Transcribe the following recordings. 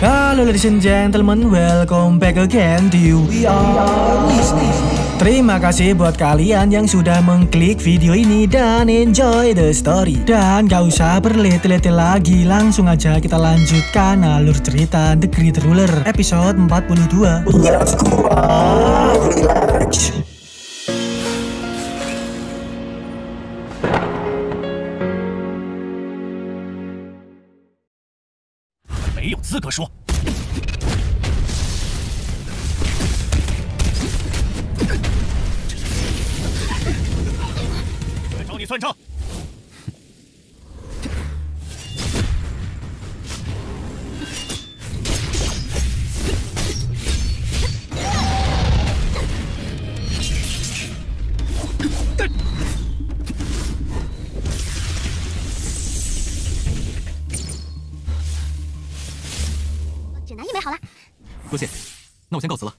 Halo ladies and gentlemen, welcome back again to We Are Listening. Terima kasih buat kalian yang sudah mengklik video ini dan enjoy the story. Dan gak usah berlete-lete lagi, langsung aja kita lanjutkan alur cerita The Great Ruler episode 42. Let's go, relax. 没有资格说。再找你算账。指南一枚好了。多谢，那我先告辞了。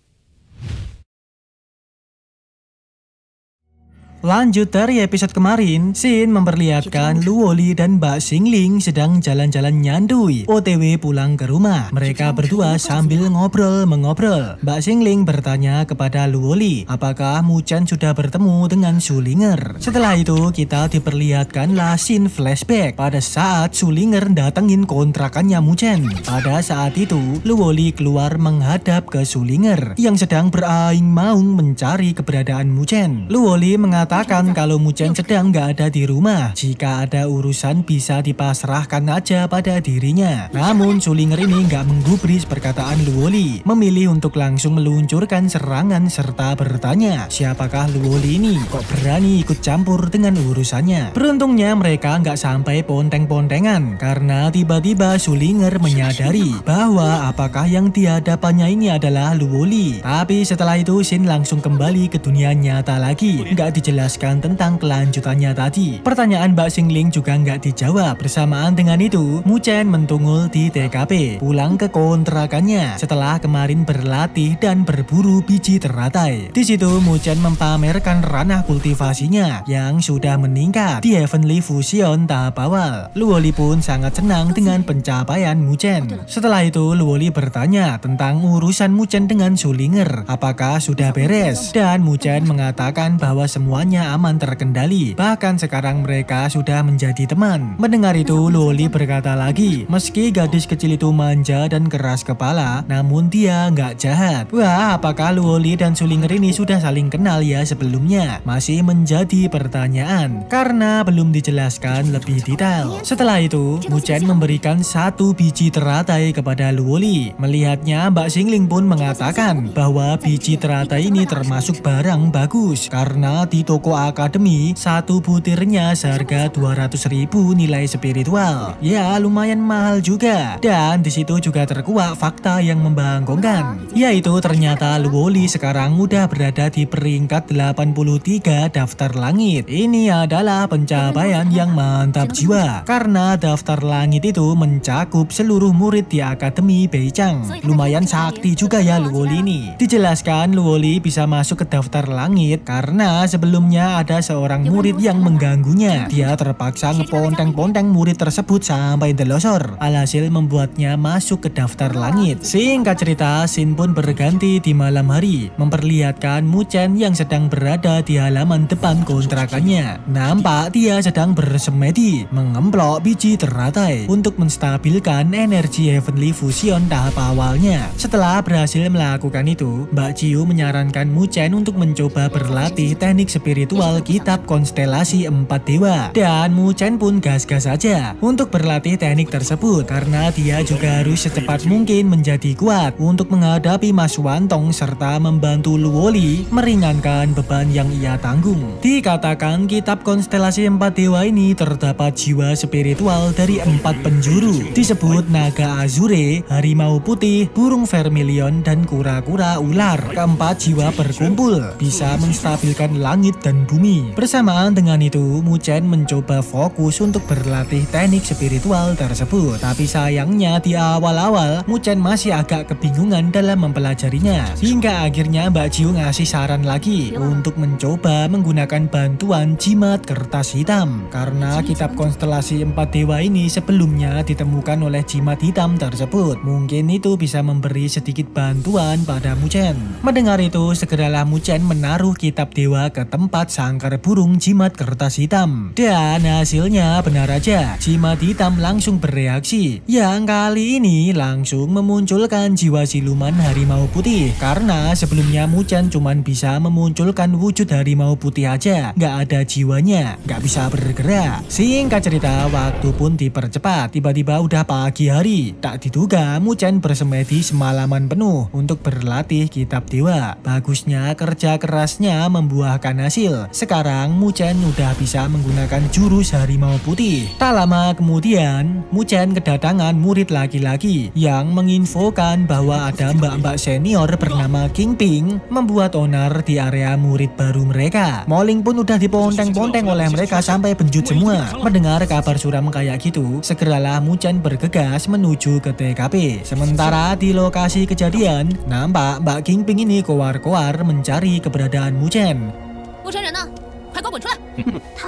Lanjut dari episode kemarin, Shin memperlihatkan Luoli dan Mbak Xingling sedang jalan-jalan nyandui, OTW pulang ke rumah. Mereka berdua sambil ngobrol-mengobrol. Mbak Xingling bertanya kepada Luoli, apakah Mu Chen sudah bertemu dengan Sulinger. Setelah itu, kita diperlihatkanlah scene flashback pada saat Sulinger datengin kontrakannya Mu Chen. Pada saat itu, Luoli keluar menghadap ke Sulinger yang sedang beraing maung mencari keberadaan Mu Chen. Luoli mengatakan kalau Mu Chen sedang nggak ada di rumah. Jika ada urusan bisa dipasrahkan aja pada dirinya. Namun Sulinger ini nggak menggubris perkataan Luoli, memilih untuk langsung meluncurkan serangan serta bertanya, siapakah Luoli ini kok berani ikut campur dengan urusannya. Beruntungnya mereka nggak sampai ponteng-pontengan karena tiba-tiba Sulinger menyadari bahwa apakah yang dihadapannya ini adalah Luoli. Tapi setelah itu Shin langsung kembali ke dunia nyata lagi, nggak dijelaskan tentang kelanjutannya tadi. Pertanyaan Mbak Xingling juga nggak dijawab. Bersamaan dengan itu, Mu Chen mentungul di TKP, pulang ke kontrakannya setelah kemarin berlatih dan berburu biji teratai. Di situ Mu Chen mempamerkan ranah kultivasinya yang sudah meningkat di Heavenly Fusion tahap awal. Luoli pun sangat senang dengan pencapaian Mu Chen. Setelah itu, Luoli bertanya tentang urusan Mu Chen dengan Sulinger, apakah sudah beres? Dan Mu Chen mengatakan bahwa semuanya aman terkendali, bahkan sekarang mereka sudah menjadi teman. Mendengar itu, Luoli berkata lagi, meski gadis kecil itu manja dan keras kepala, namun dia nggak jahat. Wah, apakah Luoli dan Sulinger ini sudah saling kenal ya sebelumnya? Masih menjadi pertanyaan, karena belum dijelaskan lebih detail. Setelah itu, Mu Chen memberikan satu biji teratai kepada Luoli. Melihatnya, Mbak Xingling pun mengatakan bahwa biji teratai ini termasuk barang bagus, karena di toko akademi satu butirnya seharga 200.000 nilai spiritual. Ya, lumayan mahal juga. Dan di situ juga terkuak fakta yang membangkongkan, yaitu ternyata Luoli sekarang udah berada di peringkat 83 daftar langit. Ini adalah pencapaian yang mantap jiwa, karena daftar langit itu mencakup seluruh murid di Akademi Beichang. Lumayan sakti juga ya Luoli ini. Dijelaskan Luoli bisa masuk ke daftar langit karena sebelumnya ada seorang murid yang mengganggunya. Dia terpaksa ngeponteng-ponteng murid tersebut sampai delosor. Alhasil membuatnya masuk ke daftar langit. Singkat cerita, Shin pun berganti di malam hari, memperlihatkan Mu Chen yang sedang berada di halaman depan kontrakannya. Nampak dia sedang bersemedi, mengemplok biji teratai untuk menstabilkan energi Heavenly Fusion tahap awalnya. Setelah berhasil melakukan itu, Mbak Ciu menyarankan Mu Chen untuk mencoba berlatih teknik spiritual kitab konstelasi 4 dewa. Dan Mu Chen pun gas-gas saja untuk berlatih teknik tersebut, karena dia juga harus secepat mungkin menjadi kuat untuk menghadapi Mas Wantong serta membantu Luoli meringankan beban yang ia tanggung. Dikatakan kitab konstelasi 4 dewa ini terdapat jiwa spiritual dari 4 penjuru, disebut naga azure, harimau putih, burung vermilion, dan kura-kura ular. Keempat jiwa berkumpul bisa menstabilkan langit dan bumi. Bersamaan dengan itu, Mu Chen mencoba fokus untuk berlatih teknik spiritual tersebut. Tapi sayangnya di awal-awal, Mu Chen masih agak kebingungan dalam mempelajarinya. Hingga akhirnya Mbak Jiu ngasih saran lagi untuk mencoba menggunakan bantuan jimat kertas hitam. Karena kitab konstelasi 4 dewa ini sebelumnya ditemukan oleh jimat hitam tersebut. Mungkin itu bisa memberi sedikit bantuan pada Mu Chen. Mendengar itu, segeralah Mu Chen menaruh kitab dewa ke tempat sangkar burung jimat kertas hitam. Dan hasilnya benar aja, jimat hitam langsung bereaksi. Yang kali ini langsung memunculkan jiwa siluman harimau putih. Karena sebelumnya Mu Chen cuman bisa memunculkan wujud harimau putih aja, nggak ada jiwanya, nggak bisa bergerak. Singkat cerita, waktu pun dipercepat. Tiba-tiba udah pagi hari. Tak diduga Mu Chen bersemedi semalaman penuh untuk berlatih kitab dewa. Bagusnya kerja kerasnya membuahkan hasil. Sekarang Mu Chen udah bisa menggunakan jurus harimau putih. Tak lama kemudian, Mu Chen kedatangan murid laki-laki yang menginfokan bahwa ada mbak-mbak senior bernama King Ping membuat onar di area murid baru mereka. Moling pun udah diponteng-ponteng oleh mereka sampai benjut semua. Mendengar kabar suram kayak gitu, segeralah Mu Chen bergegas menuju ke TKP. Sementara di lokasi kejadian, nampak Mbak King Ping ini koar-koar mencari keberadaan Mu Chen.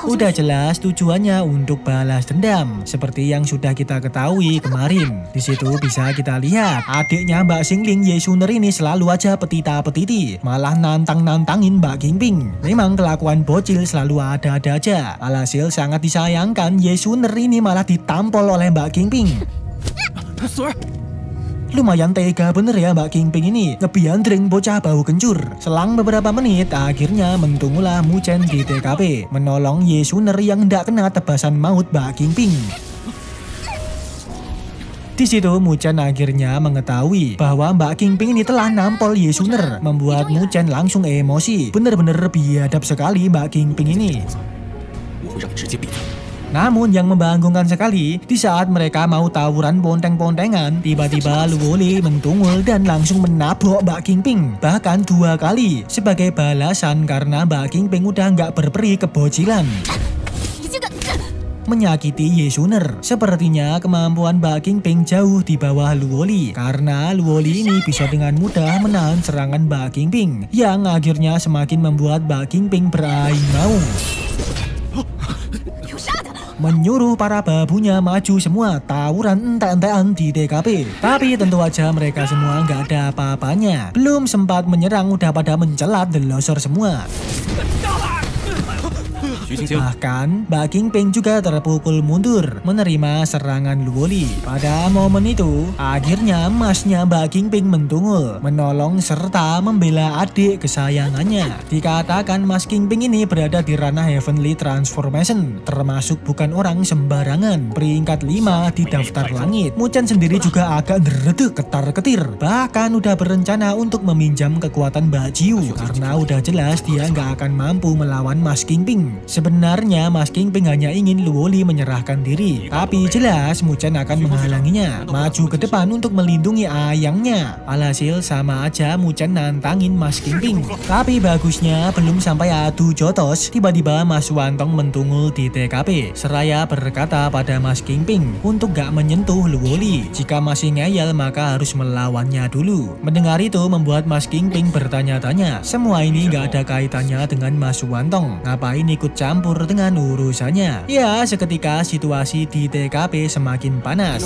Udah jelas tujuannya untuk balas dendam, seperti yang sudah kita ketahui kemarin. Di situ bisa kita lihat adiknya Mbak Xingling Ye Shuner ini selalu aja petita-petiti, malah nantang-nantangin Mbak King Ping. Memang kelakuan bocil selalu ada-ada aja. Alhasil sangat disayangkan Ye Shuner ini malah ditampol oleh Mbak King Ping. Lumayan tega bener ya Mbak King Ping ini, ngebiandring bocah bau kencur. Selang beberapa menit, akhirnya mentunggulah Mu Chen di TKP, menolong Ye Shuner yang ndak kena tebasan maut Mbak King Ping. Di situ Mu Chen akhirnya mengetahui bahwa Mbak King Ping ini telah nampol Ye Shuner, membuat Mu Chen langsung emosi. Bener-bener biadab sekali Mbak King Ping ini. Namun yang membanggungkan sekali, di saat mereka mau tawuran ponteng-pontengan, tiba-tiba Luo Li mentungul dan langsung menabok Mbak King Ping. Bahkan 2 kali, sebagai balasan karena Mbak King Ping udah nggak berperi kebocilan. Menyakiti Ye Shuner. Sepertinya kemampuan Mbak King Ping jauh di bawah Luo Li, karena Luo Li ini bisa dengan mudah menahan serangan Mbak King Ping, yang akhirnya semakin membuat Mbak King Ping beraing maung. Menyuruh para babunya maju semua tawuran entek-entekan di TKP. Tapi tentu aja mereka semua nggak ada apa-apanya. Belum sempat menyerang udah pada mencelat delosor semua. Bahkan Mbak King Ping juga terpukul mundur menerima serangan Luo Li. Pada momen itu, akhirnya emasnya Mbak King Ping mentungul, menolong serta membela adik kesayangannya. Dikatakan Mas King Ping ini berada di ranah Heavenly Transformation, termasuk bukan orang sembarangan. Peringkat 5 di daftar langit. Mu Chen sendiri juga agak neredek ketar-ketir. Bahkan udah berencana untuk meminjam kekuatan Mbak Jiu, karena udah jelas dia nggak akan mampu melawan Mas King Ping. Sebenarnya Mas King Ping hanya ingin Luo Li menyerahkan diri, tapi jelas Mu Chen akan menghalanginya, maju ke depan untuk melindungi ayangnya. Alhasil sama aja Mu Chen nantangin Mas King Ping. Tapi bagusnya belum sampai adu jotos, tiba-tiba Mas Wantong mentungul di TKP, seraya berkata pada Mas King Ping untuk gak menyentuh Luo Li. Jika masih ngeyel maka harus melawannya dulu. Mendengar itu membuat Mas King Ping bertanya-tanya, semua ini gak ada kaitannya dengan Mas Wantong, ngapain ikut campur dengan urusannya. Ya, seketika situasi di TKP semakin panas.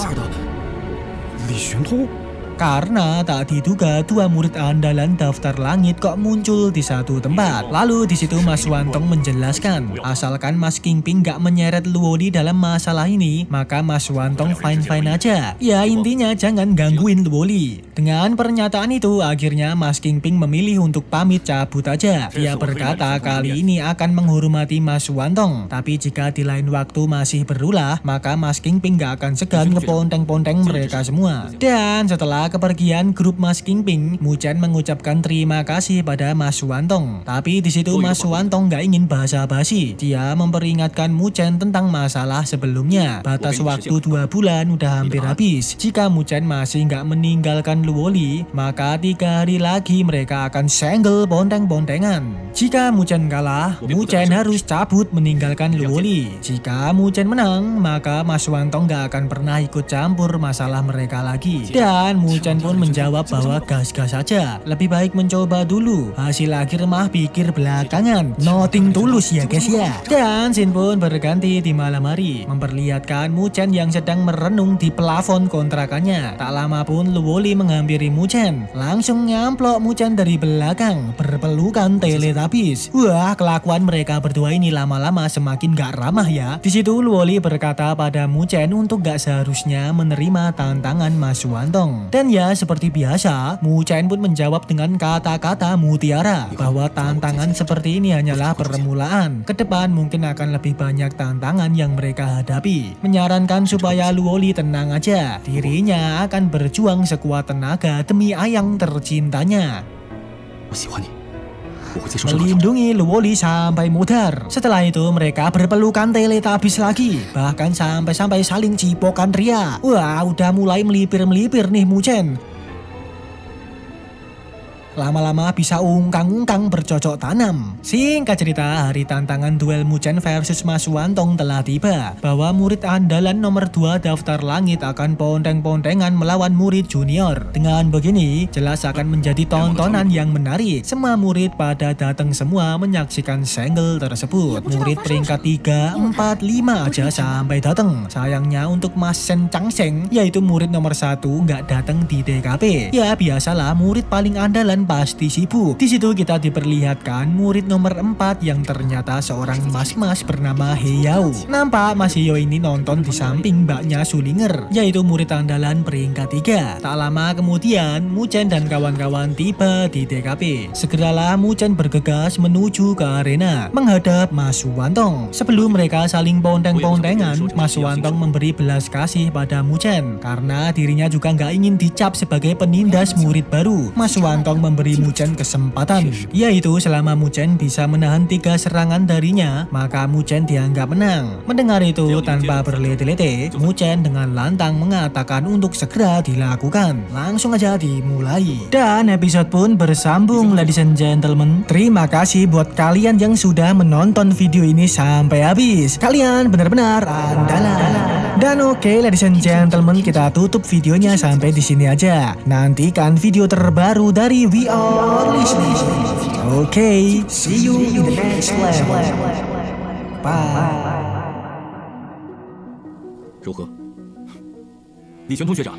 Karena tak diduga 2 murid andalan daftar langit kok muncul di satu tempat. Lalu di situ Mas Wantong menjelaskan, asalkan Mas King Ping gak menyeret Luo Li dalam masalah ini, maka Mas Wantong fine-fine aja. Ya intinya jangan gangguin Luo Li. Dengan pernyataan itu akhirnya Mas King Ping memilih untuk pamit cabut aja. Dia berkata kali ini akan menghormati Mas Wantong, tapi jika di lain waktu masih berulah, maka Mas King Ping gak akan segan ngeponteng-ponteng mereka semua. Dan setelah kepergian grup Mas King Ping, Mu Chen mengucapkan terima kasih pada Mas Wantong. Tapi di situ Mas Wantong gak ingin basa-basi. Dia memperingatkan Mu Chen tentang masalah sebelumnya. Batas waktu 2 bulan udah hampir habis. Jika Mu Chen masih gak meninggalkan Luoli, maka 3 hari lagi mereka akan senggel bonteng-bontengan. Jika Muchen kalah, Muchen harus cabut meninggalkan Luoli. Jika Muchen menang, maka Mas Wantong gak akan pernah ikut campur masalah mereka lagi. Dan Muchen pun menjawab bahwa gas-gas saja, lebih baik mencoba dulu. Hasil akhir mah pikir belakangan. Nothing tulus ya guys ya. Dan Shin pun berganti di malam hari, memperlihatkan Muchen yang sedang merenung di plafon kontrakannya. Tak lama pun Luoli menghampiri Muchen, langsung nyamplok Muchen dari belakang, berpelukan teletabis. Wah, kelakuan mereka berdua ini lama-lama semakin gak ramah ya. Di situ Luoli berkata pada Muchen untuk gak seharusnya menerima tantangan Mas Wantong. Dan ya seperti biasa, Muchen pun menjawab dengan kata-kata mutiara bahwa tantangan seperti ini hanyalah permulaan. Kedepan mungkin akan lebih banyak tantangan yang mereka hadapi. Menyarankan supaya Luoli tenang aja. Dirinya akan berjuang sekuat tenaga demi ayang tercintanya. Melindungi Luoli sampai mudar. Setelah itu mereka berpelukan teletabis lagi. Bahkan sampai saling cipokan ria. Wah, udah mulai melipir-melipir nih Muchen. Lama-lama bisa ungkang-ungkang bercocok tanam. Singkat cerita, hari tantangan duel Muchen versus Mas Wantong telah tiba. Bahwa murid andalan nomor 2 daftar langit akan ponteng-pontengan melawan murid junior. Dengan begini, jelas akan menjadi tontonan yang menarik. Semua murid pada datang semua menyaksikan senggel tersebut. Murid peringkat 3, 4, 5 aja sampai datang. Sayangnya untuk Mas Shen Changseng, yaitu murid nomor 1, nggak datang di TKP. Ya biasalah, murid paling andalan pasti sibuk. Di situ kita diperlihatkan murid nomor 4 yang ternyata seorang mas-mas bernama Heyao. Nampak Mas Heyao ini nonton di samping mbaknya Sulinger, yaitu murid andalan peringkat 3. Tak lama kemudian Muchen dan kawan-kawan tiba di TKP. Segeralah Muchen bergegas menuju ke arena menghadap Mas Wantong. Sebelum mereka saling ponteng-pontengan, Mas Wantong memberi belas kasih pada Muchen karena dirinya juga nggak ingin dicap sebagai penindas murid baru. Mas Wantong memberi Muchen kesempatan, yaitu selama Muchen bisa menahan 3 serangan darinya, maka Muchen dianggap menang. Mendengar itu tanpa berlete-lete, Muchen dengan lantang mengatakan untuk segera dilakukan. Langsung aja dimulai. Dan episode pun bersambung ladies and gentlemen. Terima kasih buat kalian yang sudah menonton video ini sampai habis. Kalian benar-benar andalan. Dan oke ladies and gentlemen, kita tutup videonya sampai di sini aja. Nantikan video terbaru dari We Are Listening. Okay, see you in the next level. Bye. 如何？李玄通学长，